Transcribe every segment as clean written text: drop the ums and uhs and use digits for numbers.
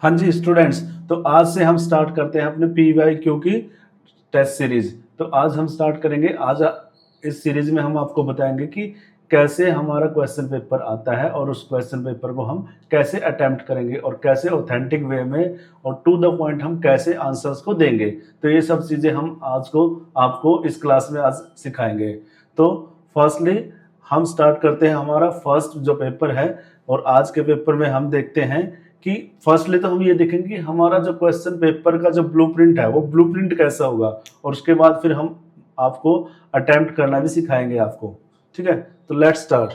हाँ जी स्टूडेंट्स, तो आज से हम स्टार्ट करते हैं अपने PYQ की टेस्ट सीरीज। तो आज हम स्टार्ट करेंगे। इस सीरीज में हम आपको बताएंगे कि कैसे हमारा क्वेश्चन पेपर आता है और उस क्वेश्चन पेपर को हम कैसे अटेम्प्ट करेंगे और कैसे ऑथेंटिक वे में और टू द पॉइंट हम कैसे आंसर्स को देंगे। तो ये सब चीज़ें हम आज को आपको इस क्लास में आज सिखाएंगे। तो फर्स्टली हम स्टार्ट करते हैं हमारा फर्स्ट जो पेपर है, और आज के पेपर में हम देखते हैं कि फर्स्टली तो हम ये देखेंगे कि हमारा जो क्वेश्चन पेपर का जो ब्लूप्रिंट है वो ब्लूप्रिंट कैसा होगा, और उसके बाद फिर हम आपको अटेम्प्ट करना भी सिखाएंगे आपको। ठीक है, तो लेट्स स्टार्ट।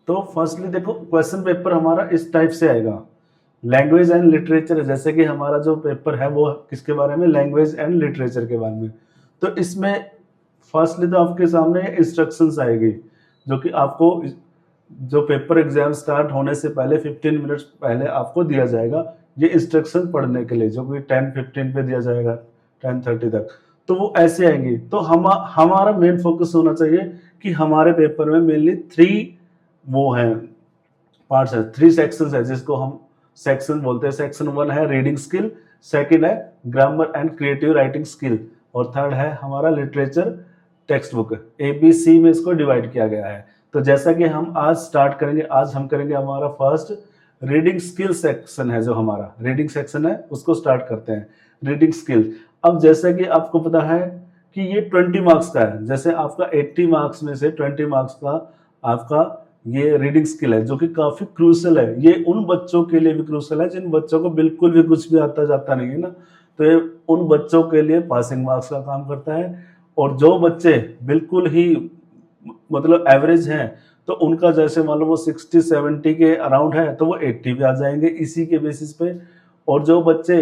तो फर्स्टली देखो, क्वेश्चन पेपर हमारा इस टाइप से आएगा। लैंग्वेज एंड लिटरेचर, जैसे कि हमारा जो पेपर है वो किसके बारे में, लैंग्वेज एंड लिटरेचर के बारे में। तो इसमें फर्स्टली तो आपके सामने इंस्ट्रक्शंस आएगी, जो कि आपको जो पेपर एग्जाम स्टार्ट होने से पहले 15 मिनट्स पहले आपको दिया जाएगा, ये इंस्ट्रक्शन पढ़ने के लिए, जो कि 10:15 पे दिया जाएगा 10:30 तक। तो वो ऐसे आएंगी। तो हमारा मेन फोकस होना चाहिए कि हमारे पेपर में मेनली 3 वो हैं पार्ट्स है, 3 सेक्शंस है, जिसको हम सेक्शन बोलते हैं। सेक्शन 1 है रीडिंग स्किल, सेकंड है grammar and creative writing skill, और थर्ड है हमारा लिटरेचर टेक्स्ट बुक। ABC में इसको डिवाइड किया गया है। तो जैसा कि हम आज स्टार्ट करेंगे, आज हम करेंगे हमारा फर्स्ट रीडिंग स्किल सेक्शन है। जो हमारा रीडिंग सेक्शन है उसको स्टार्ट करते हैं। रीडिंग स्किल, अब जैसा कि आपको पता है कि ये 20 मार्क्स का है। जैसे आपका 80 मार्क्स में से 20 मार्क्स का आपका ये रीडिंग स्किल है, जो कि काफी क्रूशल है। ये उन बच्चों के लिए भी क्रूशल है जिन बच्चों को बिल्कुल भी कुछ भी आता जाता नहीं है ना। तो ये उन बच्चों के लिए पासिंग मार्क्स का काम करता है। और जो बच्चे बिल्कुल ही मतलब एवरेज हैं, तो उनका जैसे मान लो वो 60-70 के अराउंड है, तो वो 80 पे आ जाएंगे इसी के बेसिस पे। और जो बच्चे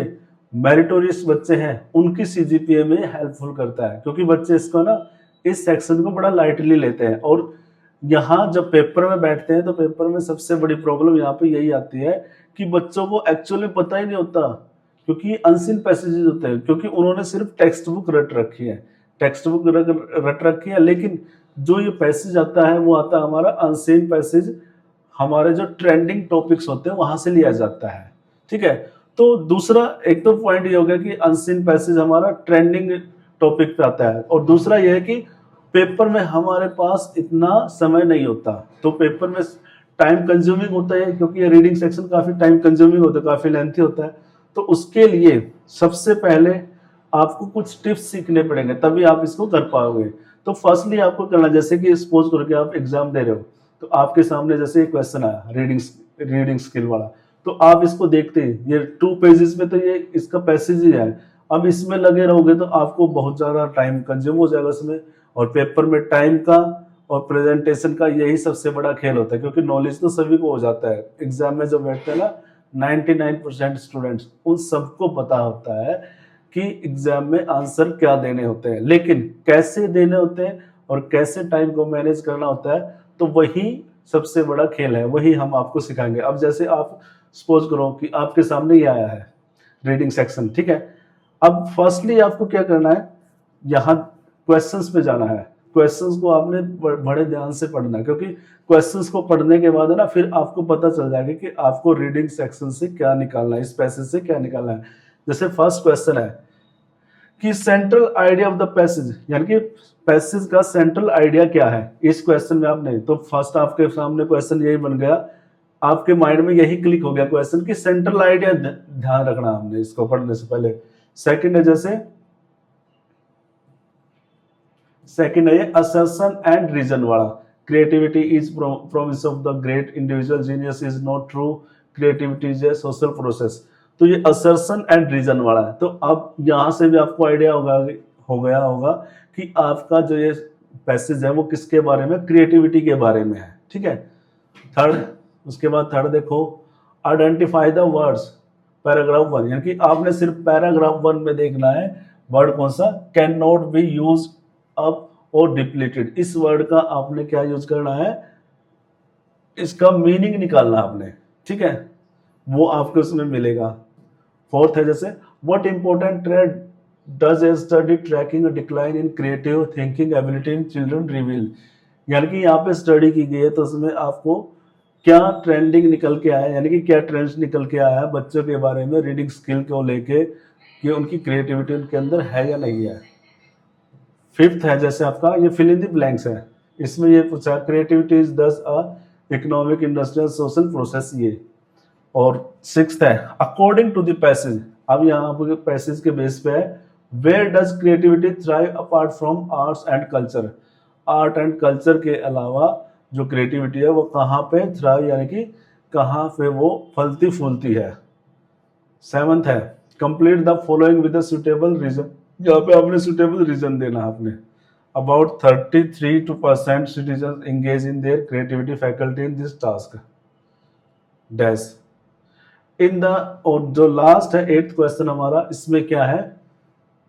मेरिटोरियस बच्चे हैं, उनकी CGPA में हेल्पफुल करता है, क्योंकि बच्चे इसको ना, इस सेक्शन को बड़ा लाइटली लेते हैं। और यहाँ जब पेपर में बैठते हैं तो पेपर में सबसे बड़ी प्रॉब्लम यहाँ पे यही आती है कि बच्चों को एक्चुअली पता ही नहीं होता, क्योंकि अनसीन पैसेजेस होते हैं, क्योंकि उन्होंने सिर्फ टेक्स्ट बुक रट रखी है, टेक्स्ट बुक रट रखी है। लेकिन जो ये पैसेज आता है वो आता है हमारा अनसीन पैसेज, हमारे जो ट्रेंडिंग टॉपिक्स होते हैं वहां से लिया जाता है। ठीक है, तो दूसरा एक तो पॉइंट ये हो गया कि अनसीन पैसेज हमारा ट्रेंडिंग टॉपिक पे आता है, और दूसरा ये है कि पेपर में हमारे पास इतना समय नहीं होता। तो पेपर में टाइम कंज्यूमिंग होता है, क्योंकि ये रीडिंग सेक्शन काफी टाइम कंज्यूमिंग होता है, काफी लेंथी होता है। तो उसके लिए सबसे पहले आपको कुछ टिप्स सीखने पड़ेंगे, तभी आप इसको कर पाओगे। तो फर्स्टली आपको करना, जैसे कि सपोज करके आप एग्जाम दे रहे हो, तो आपके सामने जैसे एक क्वेश्चन आया रीडिंग स्किल वाला, तो आप इसको देखते हैं, ये 2 पेजेस में तो ये इसका पैसेज ही है। अब इसमें लगे रहोगे तो आपको बहुत ज्यादा टाइम कंज्यूम हो जाएगा इसमें। और पेपर में टाइम का और प्रेजेंटेशन का यही सबसे बड़ा खेल होता है, क्योंकि नॉलेज तो सभी को हो जाता है। एग्जाम में जो बैठते हैं ना 99% स्टूडेंट्स, उन सबको पता होता है कि एग्जाम में आंसर क्या देने होते हैं, लेकिन कैसे देने होते हैं और कैसे टाइम को मैनेज करना होता है, तो वही सबसे बड़ा खेल है, वही हम आपको सिखाएंगे। अब जैसे आप सपोज करो कि आपके सामने ये आया है रीडिंग सेक्शन, ठीक है। अब फर्स्टली आपको क्या करना है, यहाँ क्वेश्चंस पे जाना है। क्वेश्चंस को आपने बड़े ध्यान से पढ़ना है, क्योंकि क्वेश्चंस को पढ़ने के बाद है ना, फिर आपको पता चल जाएगा कि आपको रीडिंग सेक्शन से क्या निकालना है, इस पैसेज से क्या निकालना है। जैसे फर्स्ट क्वेश्चन है कि central idea of the passage, यानी कि पैसेज का सेंट्रल आइडिया क्या है। इस क्वेश्चन में आपने तो फर्स्ट आपके सामने क्वेश्चन यही बन गया, आपके माइंड में यही क्लिक हो गया क्वेश्चन कि सेंट्रल आइडिया ध्यान रखना हमने इसको पढ़ने से पहले। सेकंड है जैसे सेकंड है ये असर्शन एंड रीजन वाला, creativity is promise of the great individual, genius is not true, creativity is a social process. तो ये असर्शन एंड रीजन वाला है। तो अब यहां से भी आपको आइडिया हो गया होगा कि आपका जो ये पैसेज है वो किसके बारे में, क्रिएटिविटी के बारे में है। ठीक है, थर्ड, उसके बाद थर्ड देखो, आइडेंटिफाई द वर्ड्स, पैराग्राफ 1, यानी कि आपने सिर्फ पैराग्राफ 1 में देखना है वर्ड कौन सा, can not be use up और डिप्लीटेड। इस वर्ड का आपने क्या यूज करना है, इसका मीनिंग निकालना आपने। ठीक है, वो आपको उसमें मिलेगा। फोर्थ है जैसे, what important trade does a study tracking a decline in creative thinking ability in children reveal, यानी कि यहाँ पे स्टडी की गई है, तो उसमें आपको क्या ट्रेंडिंग निकल के आया, यानी कि क्या ट्रेंड्स निकल के आया है बच्चों के बारे में रीडिंग स्किल को लेके, कि उनकी क्रिएटिविटी उनके अंदर है या नहीं है। फिफ्थ है जैसे आपका ये फिल इन द ब्लैंक्स है, इसमें ये पूछा क्रिएटिविटी इज दस a economic industrial social process ये। और सिक्स्थ है अकॉर्डिंग टू द पैसेज, अब यहाँ पर पैसेज के बेस पे है, where does creativity thrive apart from arts and culture, art and culture के अलावा जो क्रिएटिविटी है वो कहाँ पे थ्राइव, यानी कि कहाँ पे वो फलती फूलती है। सेवंथ है complete the following with suitable reason, यहाँ पे आपने सुटेबल रीजन देना है आपने। About 33% citizen engage in their creativity faculty in this task dash in the. और जो लास्ट है एट्थ क्वेश्चन हमारा, इसमें क्या है,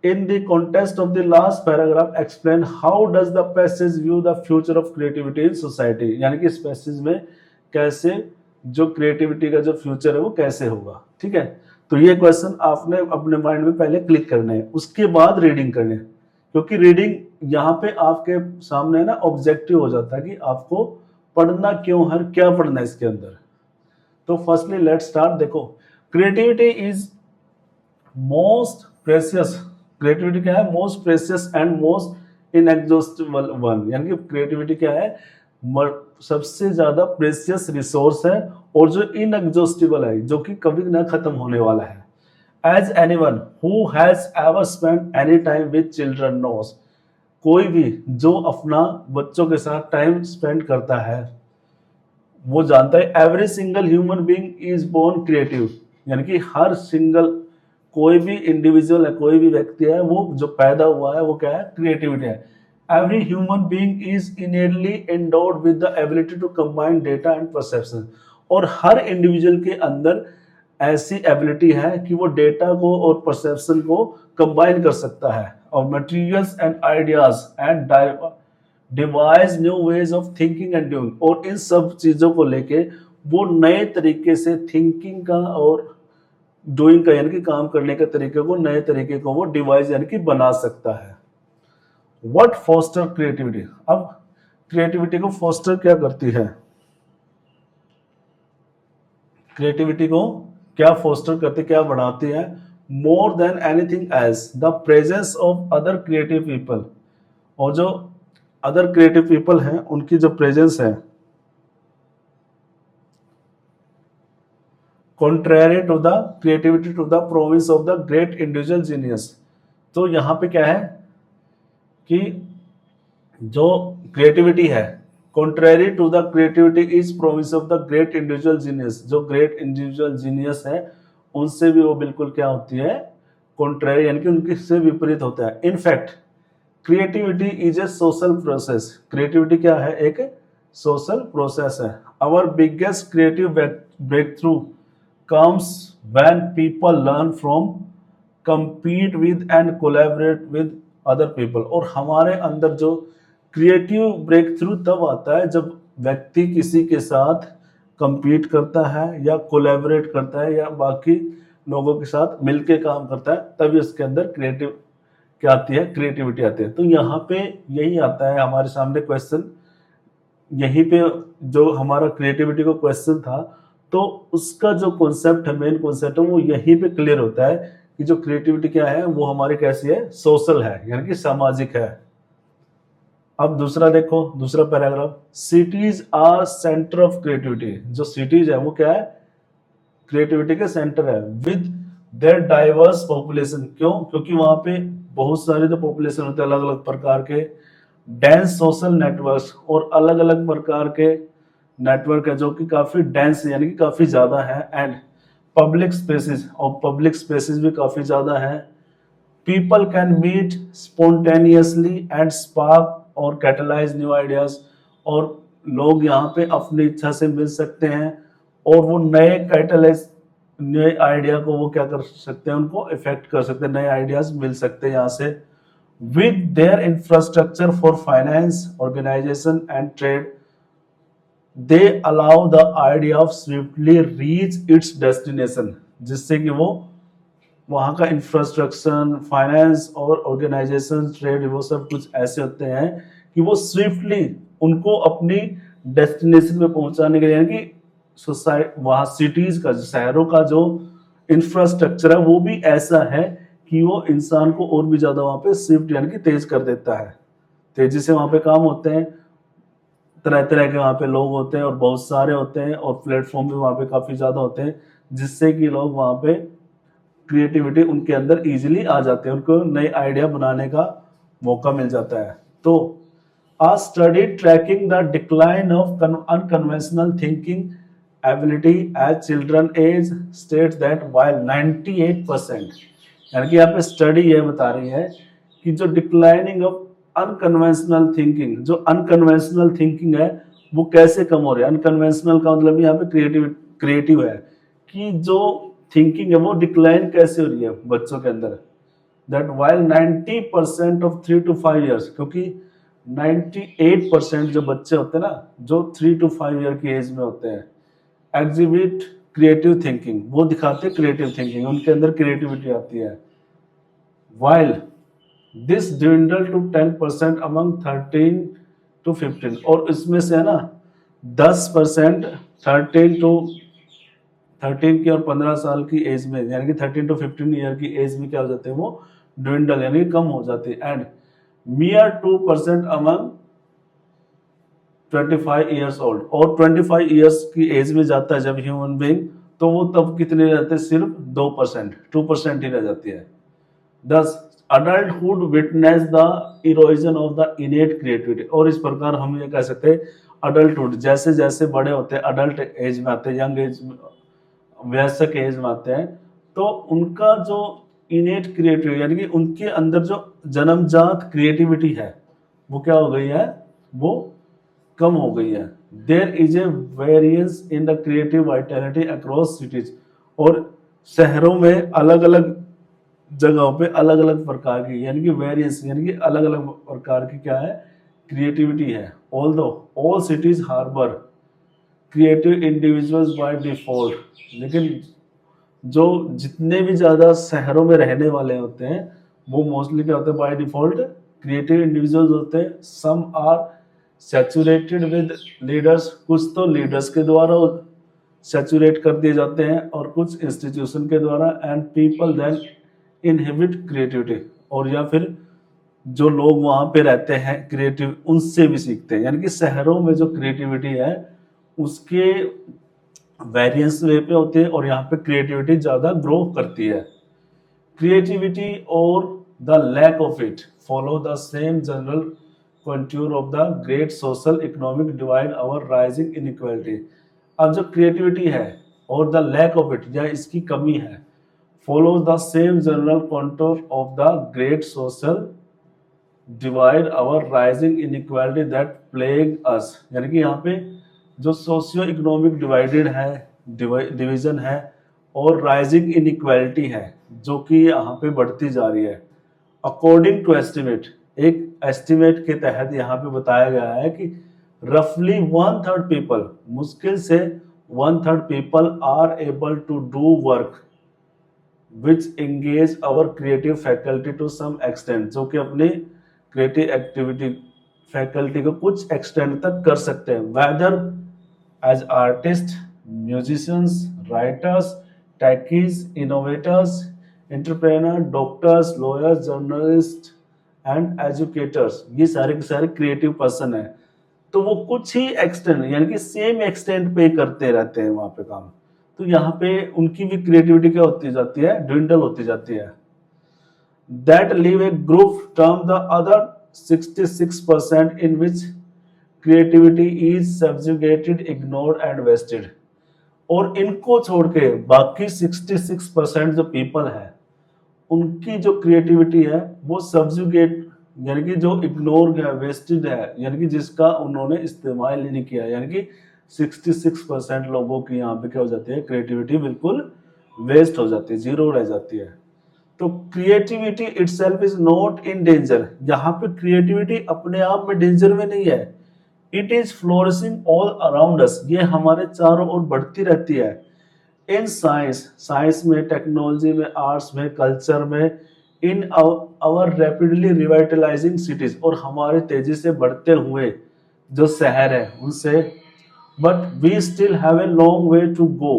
in the context of the last paragraph explain how does the passage view the future of creativity in society, यानी कि इस पैसेज में कैसे जो क्रिएटिविटी का जो फ्यूचर है वो कैसे होगा। ठीक है, तो ये क्वेश्चन आपने अपने माइंड में पहले क्लिक करने हैं, उसके बाद रीडिंग करने, क्योंकि रीडिंग यहाँ पे आपके सामने ना ऑब्जेक्टिव हो जाता है कि आपको पढ़ना क्यों है, क्या पढ़ना है इसके अंदर। तो फर्स्टली लेट्स स्टार्ट। देखो creativity is most precious, creativity क्या है, most precious and most inexhaustible one, यानी कि क्रिएटिविटी क्या है, सबसे ज्यादा प्रेशियस रिसोर्स है और जो इनएग्जॉस्टिबल है, जो कि कभी ना खत्म होने वाला है। As anyone who has ever spent any time with children knows, कोई भी जो अपना बच्चों के साथ टाइम स्पेंड करता है वो जानता है every single human being is born creative, यानी कि हर सिंगल कोई भी इंडिविजुअल है, कोई भी व्यक्ति है, वो जो पैदा हुआ है वो क्या है, क्रिएटिविटी है। Every human being is innately endowed with the ability to combine data and perception, और हर इंडिविजुअल के अंदर ऐसी एबिलिटी है कि वो डेटा को और परसेप्शन को कंबाइन कर सकता है, और materials and ideas and devise new ways of thinking and doing, और इन सब चीजों को लेके वो नए तरीके से थिंकिंग का और डूइंग का, यानी कि काम करने के तरीके को, नए तरीके को वो डिवाइस यानी कि बना सकता है। व्हाट फोस्टर क्रिएटिविटी, अब क्रिएटिविटी को फोस्टर क्या करती है, क्रिएटिविटी को क्या फोस्टर करती, क्या बढ़ाती है, more than anything else the presence of other creative people, और जो अदर क्रिएटिव पीपल हैं उनकी जो प्रेजेंस है, contrary to the creativity to the province of the great individual genius। तो यहाँ पे क्या है कि जो क्रिएटिविटी है, contrary to the creativity is province of the great individual genius, जो ग्रेट इंडिविजुअल जीनियस है उनसे भी वो बिल्कुल क्या होती है, contrary, यानी कि उनके से विपरीत होता है। In fact creativity is a social process, creativity क्या है, एक सोशल प्रोसेस है। Our biggest creative breakthrough comes when people learn from, compete with and collaborate with other people, और हमारे अंदर जो क्रिएटिव ब्रेक थ्रू तब आता है जब व्यक्ति किसी के साथ compete करता है या कोलैबोरेट करता है या बाकी लोगों के साथ मिलके काम करता है, तभी उसके अंदर क्रिएटिव क्या आती है, क्रिएटिविटी आती है। तो यहाँ पे यही आता है हमारे सामने क्वेश्चन, यहीं पे जो हमारा क्रिएटिविटी का क्वेश्चन था, तो उसका जो कॉन्सेप्ट है, मेन कॉन्सेप्ट है, वो यहीं पे क्लियर होता है कि जो क्रिएटिविटी क्या है वो हमारी कैसी है, सोशल है, यानी कि सामाजिक है। अब दूसरा देखो, दूसरा paragraph, cities are centre of creativity, जो सिटीज है वो क्या है, क्रिएटिविटी के सेंटर है, विद देयर डाइवर्स पॉपुलेशन, क्यों, क्योंकि वहां पे बहुत सारे जो पॉपुलेशन होते हैं अलग अलग प्रकार के, डेंस सोशल नेटवर्क्स, और अलग अलग प्रकार के नेटवर्क है जो कि काफी डेंस यानी कि काफी ज्यादा है, एंड पब्लिक स्पेसेस, और पब्लिक स्पेसेस भी काफी ज्यादा है। People can meet spontaneously and spark और कैटलाइज न्यू आइडियाज, और लोग यहाँ पे अपनी इच्छा से मिल सकते हैं और वो नए कैटलाइज, नए आइडिया को वो क्या कर सकते हैं, उनको इफेक्ट कर सकते हैं, नए आइडियाज मिल सकते हैं यहाँ से। With their infrastructure for finance, organisation and trade, they allow the idea of swiftly reach its destination, जिससे कि वो वहाँ का इंफ्रास्ट्रक्चर, फाइनेंस और ऑर्गेनाइजेशन, ट्रेड, वो सब कुछ ऐसे होते हैं कि वो स्विफ्टली उनको अपनी डेस्टिनेशन पे पहुंचाने के लिए, यानी कि सोसाइटी, वहाँ सिटीज का, शहरों का जो इंफ्रास्ट्रक्चर है वो भी ऐसा है कि वो इंसान को और भी ज्यादा वहां पे शिफ्ट यानी कि तेज कर देता है। तेजी से वहां पे काम होते हैं, तरह तरह के वहाँ पे लोग होते हैं और बहुत सारे होते हैं, और प्लेटफॉर्म भी वहाँ पे काफी ज्यादा होते हैं, जिससे कि लोग वहाँ पे क्रिएटिविटी उनके अंदर इजीली आ जाते हैं, उनको नए आइडिया बनाने का मौका मिल जाता है। तो a study tracking the decline of unconventional thinking ability as children age states that while 98%, यानी कि यहाँ पे स्टडी ये बता रही है कि जो डिक्लाइनिंग ऑफ अनकन्वेंशनल थिंकिंग, जो अनकन्वेंशनल थिंकिंग है वो कैसे कम हो रही है। अनकन्वेंशनल का मतलब यहाँ पे क्रिएटिव है कि जो थिंकिंग है वो डिक्लाइन कैसे हो रही है बच्चों के अंदर। That while 90% of 3 to 5 years, क्योंकि 98% जो बच्चे होते हैं ना, जो 3 to 5 ईयर की एज में होते हैं, एग्जिबिट क्रिएटिव थिंकिंग, वो दिखाते हैं क्रिएटिव थिंकिंग, उनके अंदर क्रिएटिविटी आती है। While this dwindle to 10% among 13 to 15, और इसमें से है ना 10% 13 की और 15 साल की एज में, यानी कि 13 to 15 ईयर की एज में क्या हो जाते हैं, वो ड्विंडल यानी कम हो जाती है। And mere 2% among 25 years old, और 25 ईयर्स की एज में जाता है जब ह्यूमन बीइंग, तो वो तब कितने रहते हैं, सिर्फ 2% ही रह जाती है। Thus adulthood witness the erosion of the innate creativity, और इस प्रकार हम ये कह सकते हैं अडल्टहुड, जैसे जैसे बड़े होते हैं, अडल्ट एज में आते हैं, यंग एज में, वयस्क एज में आते हैं, तो उनका जो इनेट क्रिएटिविटी यानी कि उनके अंदर जो जन्मजात क्रिएटिविटी है वो क्या हो गई है, वो कम हो गई है। There is a variance in the creative vitality across cities, और शहरों में अलग अलग जगहों पे अलग अलग प्रकार की, यानी कि वेरिएंस यानी कि अलग अलग प्रकार की क्या है, क्रिएटिविटी है। Although all cities harbour creative individuals by default, लेकिन जो जितने भी ज्यादा शहरों में रहने वाले होते हैं वो मोस्टली क्या होते हैं, बाय डिफॉल्ट क्रिएटिव इंडिविजुअल्स होते हैं। Some are saturated with leaders, कुछ तो लीडर्स के द्वारा सैचुरेट कर दिए जाते हैं और कुछ इंस्टीट्यूशन के द्वारा। And people then inhibit creativity, और या फिर जो लोग वहां पे रहते हैं क्रिएटिव उनसे भी सीखते हैं, यानी कि शहरों में जो क्रिएटिविटी है उसके वेरिएंस वे पे होते हैं और यहाँ पे क्रिएटिविटी ज्यादा ग्रो करती है। क्रिएटिविटी और the lack of it follow the same general contour of the great social economic divide और राइजिंग इनइक्वालिटी। अब जो क्रिएटिविटी है और द लैक ऑफ इट या इसकी कमी है, follows the same general contour of the great social divide our rising inequality that plague us, यानी कि यहाँ पे जो सोशियो इकोनॉमिक डिवाइडेड है, डिवीजन है और राइजिंग इनइक्वालिटी है जो कि यहाँ पे बढ़ती जा रही है। अकॉर्डिंग टू एस्टिमेट, एक एस्टिमेट के तहत यहाँ पे बताया गया है कि रफली 1/3 पीपल, मुश्किल से 1/3 people are able to do work which engage our creative faculty to some extent, जो कि अपनी creative activity faculty को कुछ extent तक कर सकते हैं, whether as artists, musicians, writers, techies, innovators, entrepreneurs, doctors, lawyers, journalists and educators, ये सारे के सारे creative person हैं। तो वो कुछ ही extent यानी कि same extent पे करते रहते हैं वहाँ पे काम, तो यहाँ पे उनकी भी क्रिएटिविटी क्या होती जाती है, ड्विंडल होती जाती है। That leave a group term the other 66% in which creativity is subjugated, ignored and wasted, और इनको छोड़ के बाकी 66% जो पीपल है उनकी जो क्रिएटिविटी है वो सब्जुगेट यानी कि जो इग्नोर है, वेस्टेड है, यानी कि जिसका उन्होंने इस्तेमाल नहीं किया, यानी कि 66% लोगों की यहाँ पे क्या हो जाती है, क्रिएटिविटी बिल्कुल वेस्ट हो जाती है, जीरो रह जाती है। तो creativity itself is not in danger, यहाँ पे क्रिएटिविटी अपने आप में डेंजर में नहीं है। It is flourishing all around us, ये हमारे चारों ओर बढ़ती रहती है। इन साइंस में, टेक्नोलॉजी में, आर्ट्स में, कल्चर में, in our rapidly revitalising cities, और हमारे तेजी से बढ़ते हुए जो शहर है उनसे, but we still have a long way to go,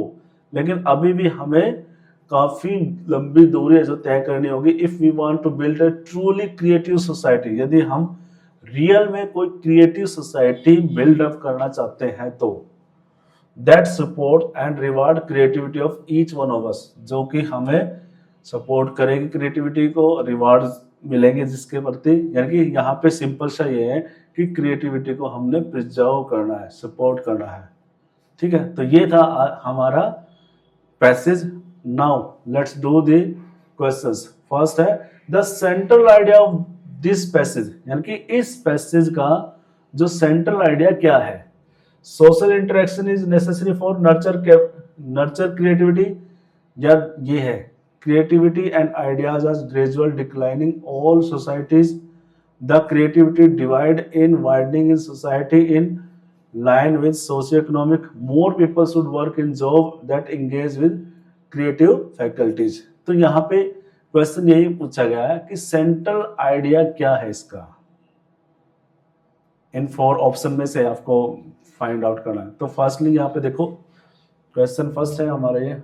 लेकिन अभी भी हमें काफी लंबी दूरी है जो तय करनी होगी। If we want to build a truly creative society, यदि हम रियल में कोई क्रिएटिव सोसाइटी बिल्ड अप करना चाहते हैं तो that support and reward creativity of each one of us, जो कि हमें सपोर्ट करेगी क्रिएटिविटी को, रिवार्ड मिलेंगे जिसके प्रति, यानी कि यहाँ पे सिंपल सा ये है कि क्रिएटिविटी को हमने प्रिजर्व करना है, सपोर्ट करना है। ठीक है, तो ये था हमारा passage. Now let's do the questions. First है the central idea of this passage, यानी कि इस पैसेज का जो सेंट्रल आइडिया क्या है। Social interaction is necessary for nurture creativity, या ये है creativity and ideas are gradual declining all societies, the creativity divide in widening in society in line with socio-economic, more people should work in job that engage with creative faculties। तो यहाँ पे question यही पूछा गया है कि central idea क्या है इसका, इन 4 ऑप्शन में से आपको फाइंड आउट करना है। तो फर्स्टली यहाँ पे देखो क्वेश्चन फर्स्ट है हमारा ये,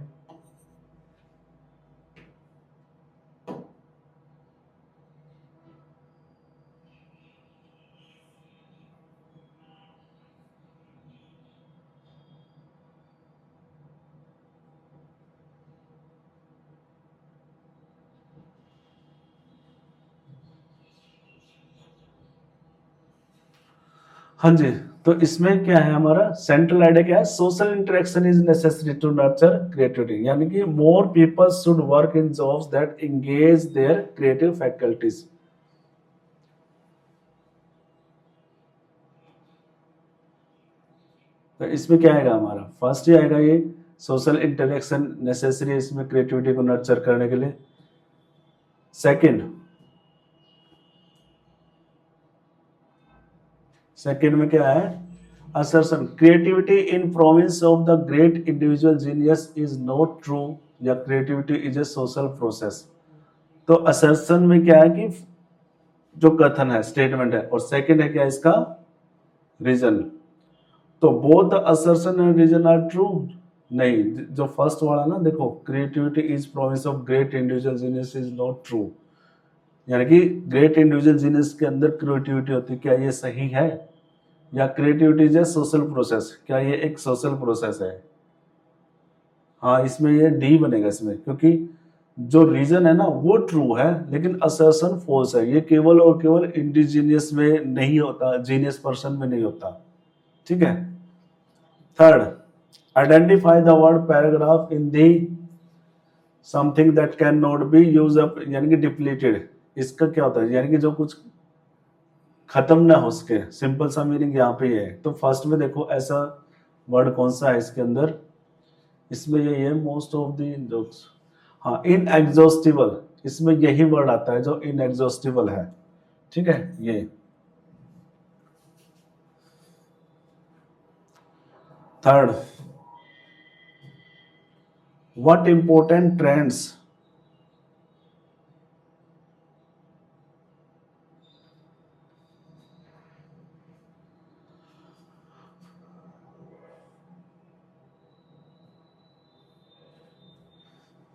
हाँ जी, तो इसमें क्या है हमारा सेंट्रल आइडिया क्या है, social interaction is necessary to nurture creativity, यानी कि more people should work in jobs that engage their creative faculties. तो इसमें क्या आएगा हमारा, फर्स्ट ही आएगा ये सोशल इंटरेक्शन नेसेसरी है इसमें क्रिएटिविटी को नर्चर करने के लिए। सेकंड में क्या है, assertion creativity in province of the great individual genius is not true, या creativity is a social process. तो असर्शन में क्या है कि जो कथन है स्टेटमेंट है, और सेकंड है क्या इसका रीजन। तो both the assertion and reason are true, नहीं, जो फर्स्ट वाला ना देखो creativity is province of great individual genius is not true, यानी कि ग्रेट इंडिविजुअल जीनियस के अंदर क्रिएटिविटी होती है, क्या ये सही है, या creativity is a social process, क्या ये एक सोशल प्रोसेस है। हाँ, इसमें ये डी बनेगा इसमें, क्योंकि जो रीजन है ना वो ट्रू है लेकिन असर्शन फॉल्स है, ये केवल और केवल इंडिजीनियस में नहीं होता, जीनियस पर्सन में नहीं होता। ठीक है, third identify the word paragraph in the something that can not be use up, यानी कि डिप्लीटेड, इसका क्या होता है, यानी कि जो कुछ खत्म ना हो सके, सिंपल सा मीनिंग यहाँ पे है। तो फर्स्ट में देखो ऐसा वर्ड कौन सा है इसके अंदर, इसमें यही है मोस्ट ऑफ द जोक्स, हाँ इनएग्जॉस्टिबल, इसमें यही वर्ड आता है जो इनएग्जॉस्टिबल है। ठीक है, ये थर्ड व्हाट इंपॉर्टेंट ट्रेंड्स,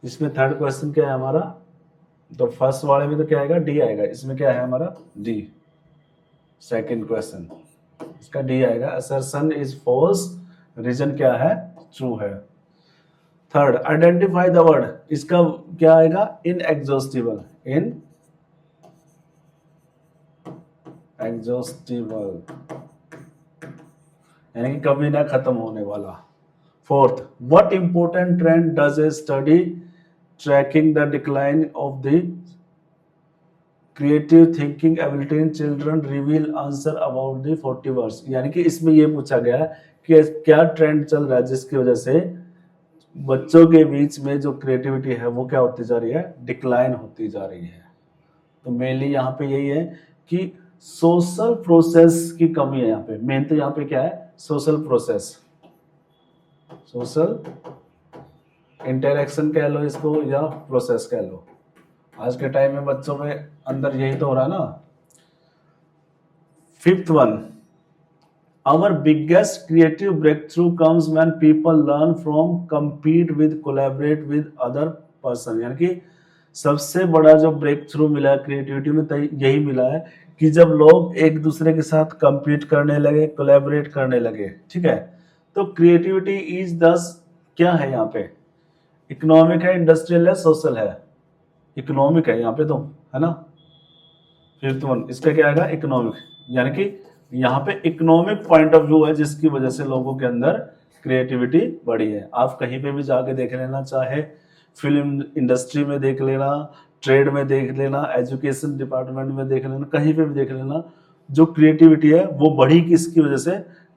इसमें थर्ड क्वेश्चन क्या है हमारा, तो फर्स्ट वाले में तो क्या आएगा डी आएगा, इसमें क्या है हमारा डी, सेकंड क्वेश्चन इसका डी आएगा, असर्शन इज फॉल्स, रीजन क्या है ट्रू है। थर्ड आइडेंटिफाई द वर्ड, इसका क्या आएगा इनएग्जॉस्टिबल, इन एग्जॉस्टिबल यानी कि कभी ना खत्म होने वाला। Fourth what important trend does a study tracking the decline of the creative thinking ability in children reveal answer about the 40 words, यानी कि इसमें यह पूछा गया है कि क्या ट्रेंड चल रहा है जिसकी वजह से बच्चों के बीच में जो क्रिएटिविटी है वो क्या होती जा रही है, डिक्लाइन होती जा रही है। तो मेनली यहाँ पे यही है कि सोशल प्रोसेस की कमी है यहाँ पे, मेन तो यहाँ पे क्या है सोशल प्रोसेस, सोशल इंटरेक्शन कह लो इसको या प्रोसेस कह लो। आज के टाइम में बच्चों में अंदर यही तो हो रहा है ना। Fifth one our biggest creative breakthrough comes when people learn from compete with collaborate with other person. यानी कि सबसे बड़ा जो ब्रेक थ्रू मिला है क्रिएटिविटी में यही मिला है कि जब लोग एक दूसरे के साथ compete करने लगे, कोलैबोरेट करने लगे, ठीक है। तो क्रिएटिविटी इज दस क्या है यहाँ पे, इकोनॉमिक है, इंडस्ट्रियल है, सोशल है। इकोनॉमिक है यहाँ पे तो, है ना। फिफ्थ वन इसका क्या आएगा, इकोनॉमिक। यानी कि यहाँ पे इकोनॉमिक पॉइंट ऑफ व्यू है जिसकी वजह से लोगों के अंदर क्रिएटिविटी बढ़ी है। आप कहीं पे भी जाके देख लेना, चाहे फिल्म इंडस्ट्री में देख लेना, ट्रेड में देख लेना, एजुकेशन डिपार्टमेंट में देख लेना, कहीं पे भी देख लेना, जो क्रिएटिविटी है वो बढ़ी किसकी वजह से,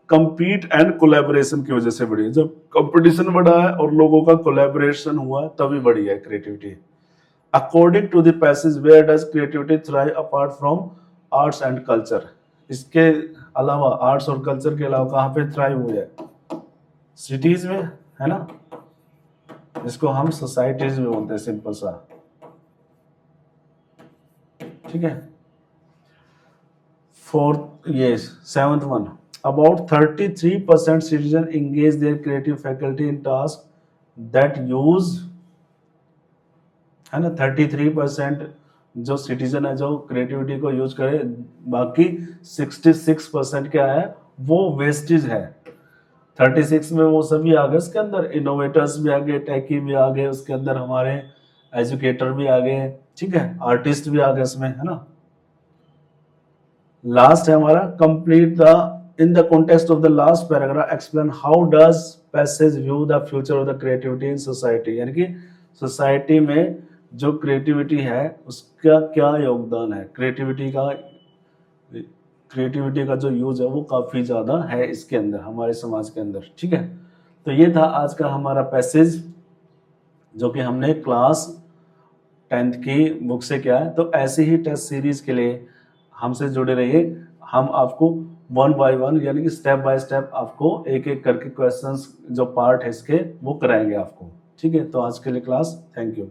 कंपीट एंड कोलैबोरेशन की वजह से बढ़ी है। जब कंपटीशन बढ़ा है और लोगों का कोलैबोरेशन हुआ है तभी बढ़ी है creativity. According to the passage where does creativity thrive apart from arts and culture. इसके अलावा आर्ट्स और कल्चर के अलावा कहाँ पे थ्राइव हुई है, सिटीज में, है ना। इसको हम सोसाइटीज में बोलते हैं, सिंपल सा, ठीक है। फोर्थ ये seventh one, about 33% citizen engage their creative faculty in task that use, है ना। 33% जो सिटीजन है जो क्रिएटिविटी को यूज करे, बाकी 66% क्या है, वो वेस्टेज है। 36 में वो सभी आ गए, उसके अंदर इनोवेटर्स भी आ गए, टेकी भी आ गए, उसके अंदर हमारे एजुकेटर भी आ गए, ठीक है, आर्टिस्ट भी आ गए इसमें, है ना। लास्ट है हमारा complete the in the context of the last paragraph explain how does passage view the future of the creativity in society. यानी कि सोसाइटी में जो क्रिएटिविटी है उसका क्या योगदान है, क्रिएटिविटी का जो यूज है वो काफी ज्यादा है इसके अंदर, हमारे समाज के अंदर, ठीक है। तो ये था आज का हमारा पैसेज जो कि हमने क्लास 10th की बुक से किया है। तो ऐसे ही टेस्ट सीरीज के लिए हमसे जुड़े रहिए, हम आपको 1 by 1 यानी कि स्टेप बाय स्टेप आपको एक एक करके क्वेश्चंस जो पार्ट है इसके वो कराएंगे आपको, ठीक है। तो आज के लिए क्लास, थैंक यू।